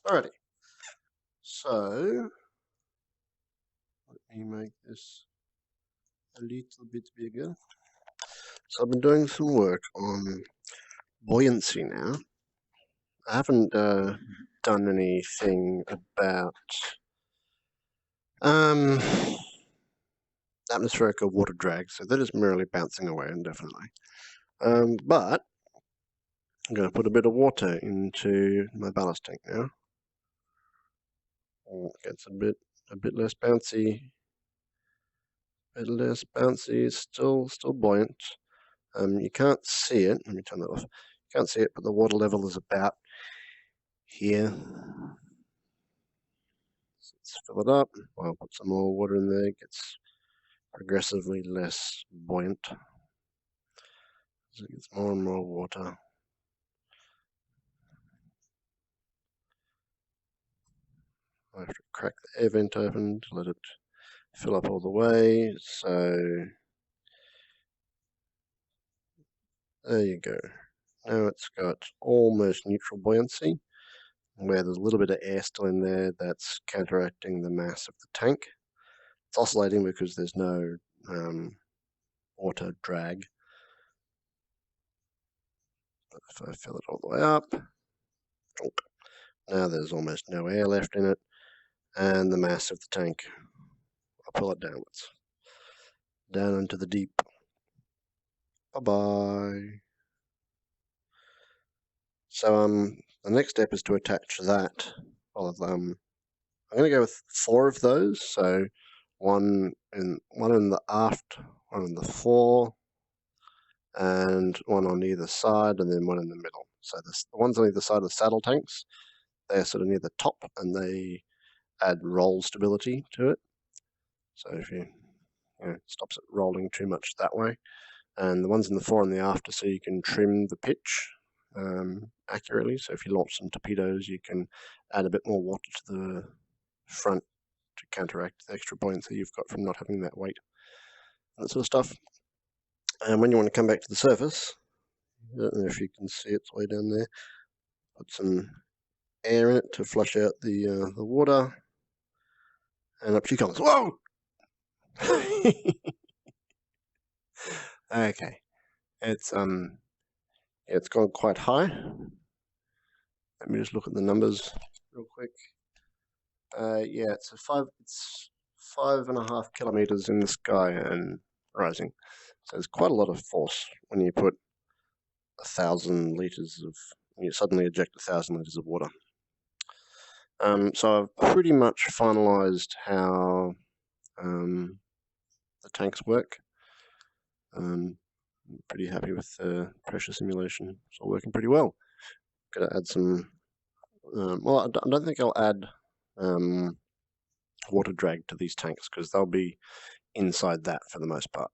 Alrighty, so let me make this a little bit bigger. So I've been doing some work on buoyancy now. I haven't done anything about um, atmospheric or water drag, so that is merely bouncing away indefinitely. But I'm going to put a bit of water into my ballast tank now. It gets a bit less bouncy. Still buoyant. You can't see it. Let me turn that off. You can't see it, but the water level is about here. So let's fill it up. I'll put some more water in there. It gets progressively less buoyant as it gets more and more water. I have to crack the air vent open to let it fill up all the way. So there you go. Now it's got almost neutral buoyancy, where there's a little bit of air still in there that's counteracting the mass of the tank. It's oscillating because there's no water drag. But if I fill it all the way up, now there's almost no air left in it, and the mass of the tank, I'll pull it downwards, down into the deep. Bye-bye. So the next step is to attach that. Well, I'm going to go with 4 of those. So one in the aft, one in the fore, and one on either side, and then one in the middle. So the ones on either side of the saddle tanks, they're sort of near the top, and they add roll stability to it. So if you know, stops it rolling too much that way. And the ones in the fore and the after, so you can trim the pitch accurately. So if you launch some torpedoes, you can add a bit more water to the front to counteract the extra buoyancy you've got from not having that weight, that sort of stuff. And when you want to come back to the surface, I don't know if you can see it's way down there, put some air in it to flush out the water, and up she comes. Whoa! Okay, it's gone quite high. Let me just look at the numbers real quick. Yeah, it's 5.5 kilometers in the sky and rising. So there's quite a lot of force when you put 1,000 liters of, when you suddenly eject 1,000 liters of water. So I've pretty much finalized how the tanks work. I'm pretty happy with the pressure simulation. It's all working pretty well. Got to add some. Well, I don't think I'll add water drag to these tanks because they'll be inside that for the most part.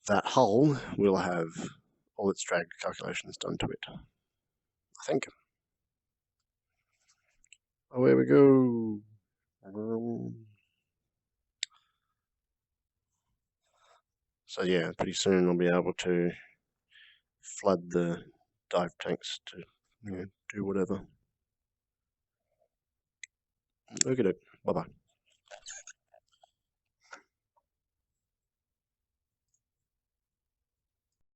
That hull will have all its drag calculations done to it, I think. Away we go. So yeah, pretty soon I'll be able to flood the dive tanks to do whatever. Okay, bye bye.